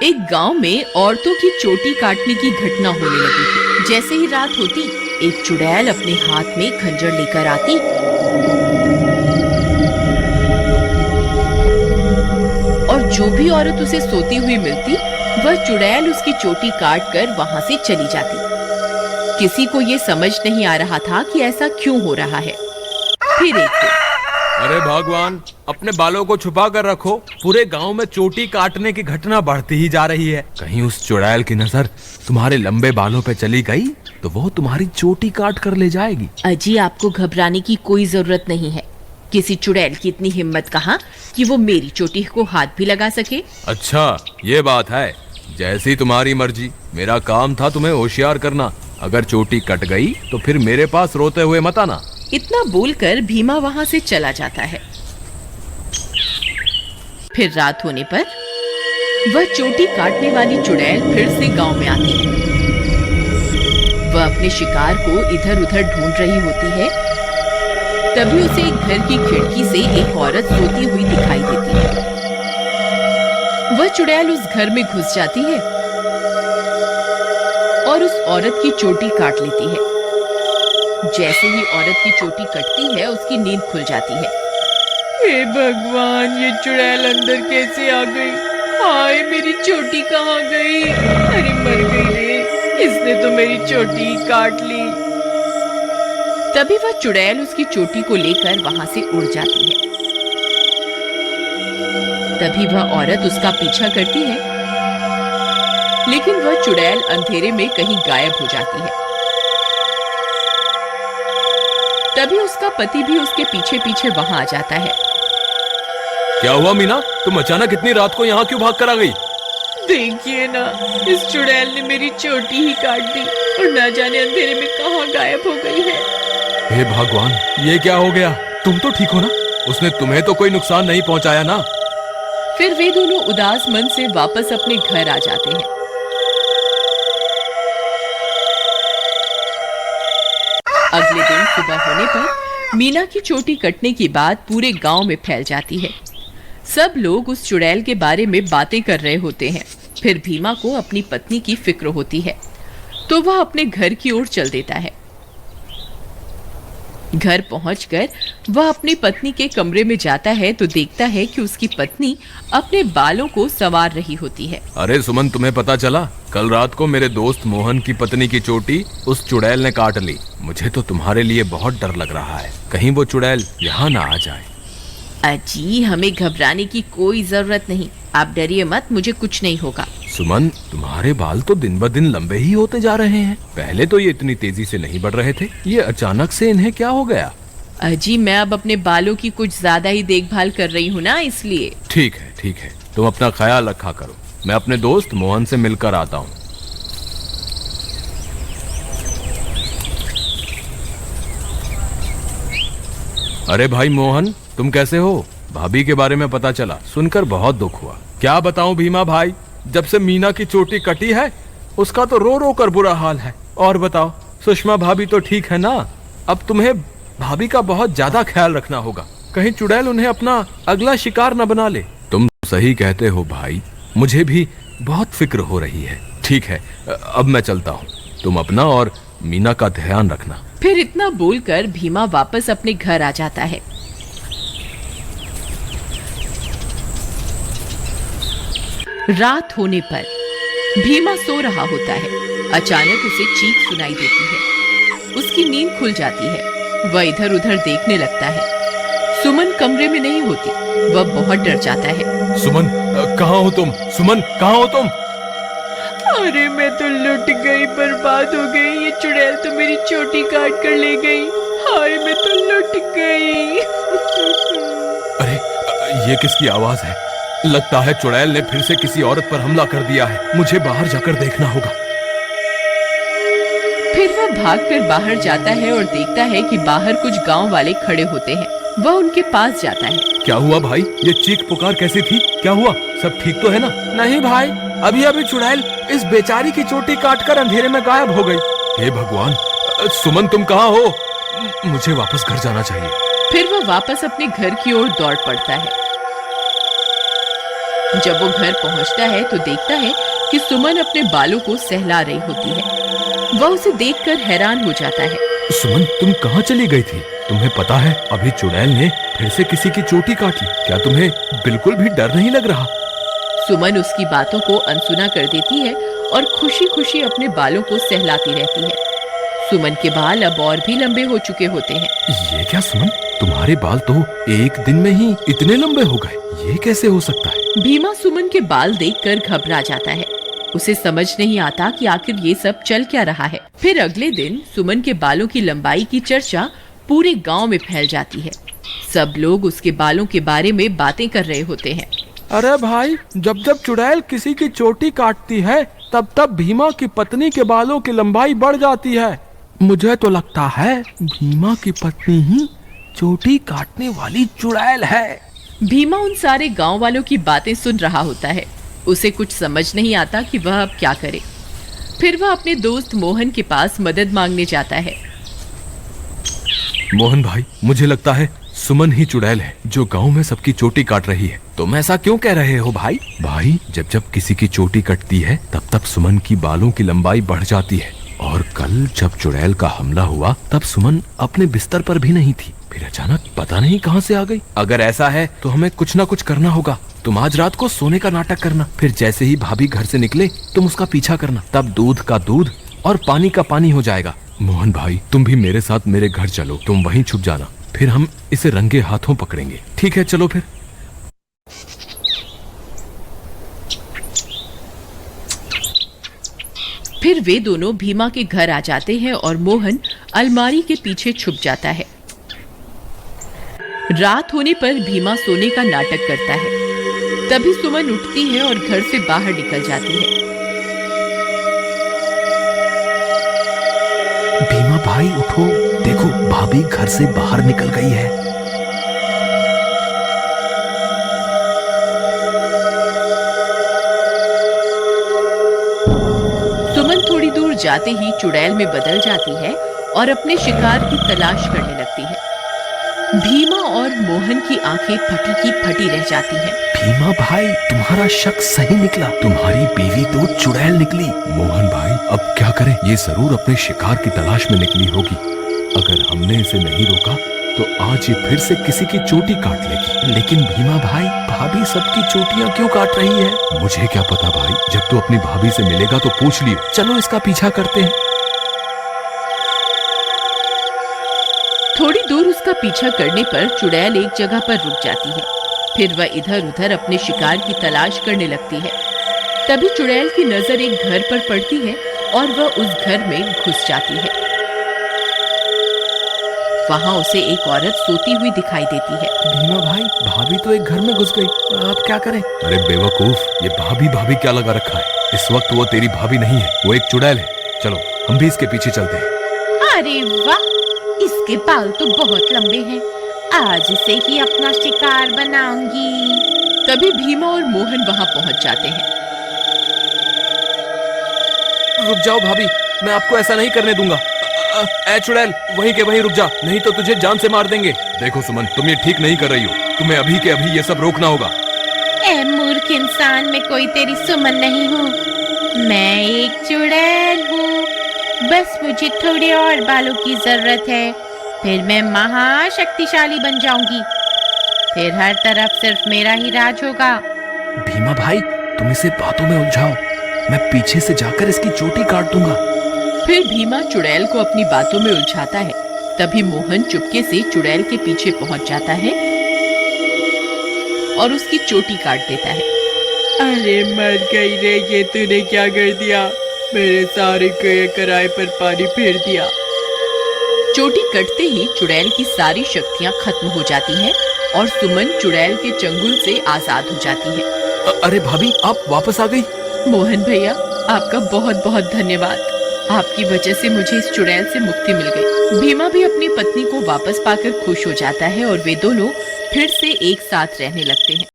एक गांव में औरतों की चोटी काटने की घटना होने लगी थी। जैसे ही रात होती, एक चुड़ैल अपने हाथ में खंजर लेकर आती और जो भी औरत उसे सोती हुई मिलती, वह चुड़ैल उसकी चोटी काट कर वहां से चली जाती। किसी को ये समझ नहीं आ रहा था कि ऐसा क्यों हो रहा है। फिर एक दिन, अरे भगवान, अपने बालों को छुपा कर रखो। पूरे गांव में चोटी काटने की घटना बढ़ती ही जा रही है। कहीं उस चुड़ैल की नजर तुम्हारे लंबे बालों पे चली गई तो वो तुम्हारी चोटी काट कर ले जाएगी। अजी, आपको घबराने की कोई जरूरत नहीं है। किसी चुड़ैल की इतनी हिम्मत कहाँ कि वो मेरी चोटी को हाथ भी लगा सके। अच्छा, ये बात है। जैसी तुम्हारी मर्जी। मेरा काम था तुम्हें होशियार करना। अगर चोटी कट गई तो फिर मेरे पास रोते हुए मत आना। इतना बोलकर भीमा वहां से चला जाता है। फिर रात होने पर वह चोटी काटने वाली चुड़ैल फिर से गांव में आती है। वह अपने शिकार को इधर उधर ढूंढ रही होती है। तभी उसे एक घर की खिड़की से एक औरत सोती हुई दिखाई देती है। वह चुड़ैल उस घर में घुस जाती है और उस औरत की चोटी काट लेती है। जैसे ही औरत की चोटी कटती है, उसकी नींद खुल जाती है। हे भगवान, ये चुड़ैल अंदर कैसे आ गई? हाय, मेरी चोटी कहाँ गई? अरे मर गई रे, इसने तो मेरी चोटी काट ली। तभी वह चुड़ैल उसकी चोटी को लेकर वहां से उड़ जाती है। तभी वह औरत उसका पीछा करती है, लेकिन वह चुड़ैल अंधेरे में कहीं गायब हो जाती है। तभी उसका पति भी उसके पीछे पीछे वहां आ जाता है। क्या हुआ मीना, तुम अचानक इतनी रात को यहाँ क्यों भाग कर आ गई? देखिए ना, इस चुड़ैल ने मेरी चोटी ही काट दी और न जाने अंधेरे में कहाँ गायब हो गई है। हे भगवान, ये क्या हो गया? तुम तो ठीक हो ना? उसने तुम्हें तो कोई नुकसान नहीं पहुंचाया ना? फिर वे दोनों उदास मन से वापस अपने घर आ जाते हैं। अगले दिन सुबह होने पर मीना की चोटी कटने की बात पूरे गांव में फैल जाती है। सब लोग उस चुड़ैल के बारे में बातें कर रहे होते हैं। फिर भीमा को अपनी पत्नी की फिक्र होती है, तो वह अपने घर की ओर चल देता है। घर पहुंचकर वह अपनी पत्नी के कमरे में जाता है तो देखता है कि उसकी पत्नी अपने बालों को संवार रही होती है। अरे सुमन, तुम्हें पता चला? कल रात को मेरे दोस्त मोहन की पत्नी की चोटी उस चुड़ैल ने काट ली। मुझे तो तुम्हारे लिए बहुत डर लग रहा है, कहीं वो चुड़ैल यहाँ ना आ जाए। अजी, हमें घबराने की कोई जरूरत नहीं। आप डरिए मत, मुझे कुछ नहीं होगा। सुमन, तुम्हारे बाल तो दिन ब दिन लंबे ही होते जा रहे हैं। पहले तो ये इतनी तेजी से नहीं बढ़ रहे थे। ये अचानक से इन्हें क्या हो गया? अजी, मैं अब अपने बालों की कुछ ज्यादा ही देखभाल कर रही हूँ ना, इसलिए। ठीक है, ठीक है, तुम अपना ख्याल रखा करो। मैं अपने दोस्त मोहन से मिलकर आता हूँ। अरे भाई मोहन, तुम कैसे हो? भाभी के बारे में पता चला, सुनकर बहुत दुख हुआ। क्या बताऊं भीमा भाई, जब से मीना की चोटी कटी है उसका तो रो रो कर बुरा हाल है। और बताओ, सुषमा भाभी तो ठीक है ना? अब तुम्हें भाभी का बहुत ज्यादा ख्याल रखना होगा, कहीं चुड़ैल उन्हें अपना अगला शिकार न बना ले। तुम सही कहते हो भाई, मुझे भी बहुत फिक्र हो रही है। ठीक है, अब मैं चलता हूँ। तुम अपना और मीना का ध्यान रखना। फिर इतना बोलकर भीमा वापस अपने घर आ जाता है। रात होने पर भीमा सो रहा होता है। अचानक उसे चीख सुनाई देती है। उसकी नींद खुल जाती है। वह इधर उधर देखने लगता है। सुमन कमरे में नहीं होती। वह बहुत डर जाता है। सुमन, कहाँ हो तुम? सुमन, कहाँ हो तुम? अरे, मैं तो लुट गई, बर्बाद हो गई। ये चुड़ैल तो मेरी चोटी काट कर ले गई। हाय, मैं तो लुट गई। अरे, ये किसकी आवाज है? लगता है चुड़ैल ने फिर से किसी औरत पर हमला कर दिया है। मुझे बाहर जाकर देखना होगा। फिर वह भागकर बाहर जाता है और देखता है कि बाहर कुछ गांव वाले खड़े होते हैं। वह उनके पास जाता है। क्या हुआ भाई? ये चीख पुकार कैसी थी? क्या हुआ? सब ठीक तो है ना? नहीं भाई, अभी अभी चुड़ैल इस बेचारी की चोटी काटकर अंधेरे में गायब हो गई। हे भगवान, सुमन तुम कहाँ हो? मुझे वापस घर जाना चाहिए। फिर वह वापस अपने घर की ओर दौड़ पड़ता है। जब वो घर पहुंचता है तो देखता है कि सुमन अपने बालों को सहला रही होती है। वह उसे देखकर हैरान हो जाता है। सुमन, तुम कहाँ चली गई थी? तुम्हें पता है अभी चुड़ैल ने फिर से किसी की चोटी काट ली। क्या तुम्हें बिल्कुल भी डर नहीं लग रहा? सुमन उसकी बातों को अनसुना कर देती है और खुशी खुशी अपने बालों को सहलाती रहती है। सुमन के बाल अब और भी लंबे हो चुके होते हैं। ये क्या सुमन, तुम्हारे बाल तो एक दिन में ही इतने लंबे हो गए, ये कैसे हो सकता है? भीमा सुमन के बाल देखकर घबरा जाता है। उसे समझ नहीं आता कि आखिर ये सब चल क्या रहा है। फिर अगले दिन सुमन के बालों की लंबाई की चर्चा पूरे गांव में फैल जाती है। सब लोग उसके बालों के बारे में बातें कर रहे होते हैं। अरे भाई, जब जब चुड़ैल किसी की चोटी काटती है तब तब भीमा की पत्नी के बालों की लंबाई बढ़ जाती है। मुझे तो लगता है भीमा की पत्नी ही चोटी काटने वाली चुड़ैल है। भीमा उन सारे गांव वालों की बातें सुन रहा होता है। उसे कुछ समझ नहीं आता कि वह अब क्या करे। फिर वह अपने दोस्त मोहन के पास मदद मांगने जाता है। मोहन भाई, मुझे लगता है सुमन ही चुड़ैल है जो गांव में सबकी चोटी काट रही है। तुम ऐसा क्यों कह रहे हो भाई? भाई, जब जब किसी की चोटी कटती है तब तब सुमन की बालों की लंबाई बढ़ जाती है। और कल जब चुड़ैल का हमला हुआ तब सुमन अपने बिस्तर पर भी नहीं थी, फिर अचानक पता नहीं कहां से आ गई। अगर ऐसा है तो हमें कुछ ना कुछ करना होगा। तुम आज रात को सोने का नाटक करना, फिर जैसे ही भाभी घर से निकले तुम उसका पीछा करना, तब दूध का दूध और पानी का पानी हो जाएगा। मोहन भाई, तुम भी मेरे साथ मेरे घर चलो, तुम वहीं छुप जाना, फिर हम इसे रंगे हाथों पकड़ेंगे। ठीक है, चलो फिर। फिर वे दोनों भीमा के घर आ जाते हैं और मोहन अलमारी के पीछे छुप जाता है। रात होने पर भीमा सोने का नाटक करता है। तभी सुमन उठती है और घर से बाहर निकल जाती है। भीमा भाई उठो, देखो भाभी घर से बाहर निकल गई है। सुमन थोड़ी दूर जाते ही चुड़ैल में बदल जाती है और अपने शिकार की तलाश करने लगती है। भीमा और मोहन की आंखें फटी की फटी रह जाती हैं। भीमा भाई, तुम्हारा शक सही निकला, तुम्हारी बीवी तो चुड़ैल निकली। मोहन भाई, अब क्या करें? ये जरूर अपने शिकार की तलाश में निकली होगी। अगर हमने इसे नहीं रोका तो आज ये फिर से किसी की चोटी काट लेगी। लेकिन भीमा भाई, भाभी सबकी चोटियां क्यों काट रही है? मुझे क्या पता भाई, जब तू अपनी भाभी से मिलेगा तो पूछ लियो। चलो इसका पीछा करते हैं। थोड़ी दूर उसका पीछा करने पर चुड़ैल एक जगह पर रुक जाती है। फिर वह इधर उधर अपने शिकार की तलाश करने लगती है। तभी चुड़ैल की नजर एक घर पर पड़ती है और वह उस घर में घुस जाती है। वहां उसे एक औरत सोती हुई दिखाई देती है। भीमा भाई, भाभी तो एक घर में घुस गई, अब क्या करें? अरे बेवकूफ, ये भाभी भाभी क्या लगा रखा है? इस वक्त वो तेरी भाभी नहीं है, वो एक चुड़ैल है। चलो हम भी इसके पीछे चलते हैं। अरे वाह, इसके बाल तो बहुत लंबे हैं, आज इसे ही अपना शिकार बनाऊंगी। तभी भीमा और मोहन वहां पहुंच जाते हैं। रुक जाओ भाभी, मैं आपको ऐसा नहीं करने दूंगा। ए चुड़ैल, वहीं के वहीं रुक जा, नहीं तो तुझे जान से मार देंगे। देखो सुमन, तुम ये ठीक नहीं कर रही हो, तुम्हें अभी के अभी ये सब रोकना होगा। ए मूर्ख इंसान, मैं कोई तेरी सुमन नहीं हूँ, मैं एक चुड़ैल हूँ। बस मुझे थोड़े और बालों की जरूरत है, फिर मैं महाशक्तिशाली बन जाऊंगी। फिर हर तरफ सिर्फ मेरा ही राज होगा। भीमा भाई, तुम इसे बातों में उलझाओ, मैं पीछे से जाकर इसकी चोटी काट दूंगा। फिर भीमा चुड़ैल को अपनी बातों में उलझाता है। तभी मोहन चुपके से चुड़ैल के पीछे पहुंच जाता है और उसकी चोटी काट देता है। अरे मर गई रे, ये तूने क्या कर दिया? मेरे सारे कराए पर पानी फेर दिया। चोटी कटते ही चुड़ैल की सारी शक्तियां खत्म हो जाती हैं और सुमन चुड़ैल के चंगुल से आजाद हो जाती है। अरे भाभी, आप वापस आ गई? मोहन भैया, आपका बहुत बहुत धन्यवाद। आपकी वजह से मुझे इस चुड़ैल से मुक्ति मिल गई। भीमा भी अपनी पत्नी को वापस पाकर खुश हो जाता है और वे दोनों फिर से एक साथ रहने लगते हैं।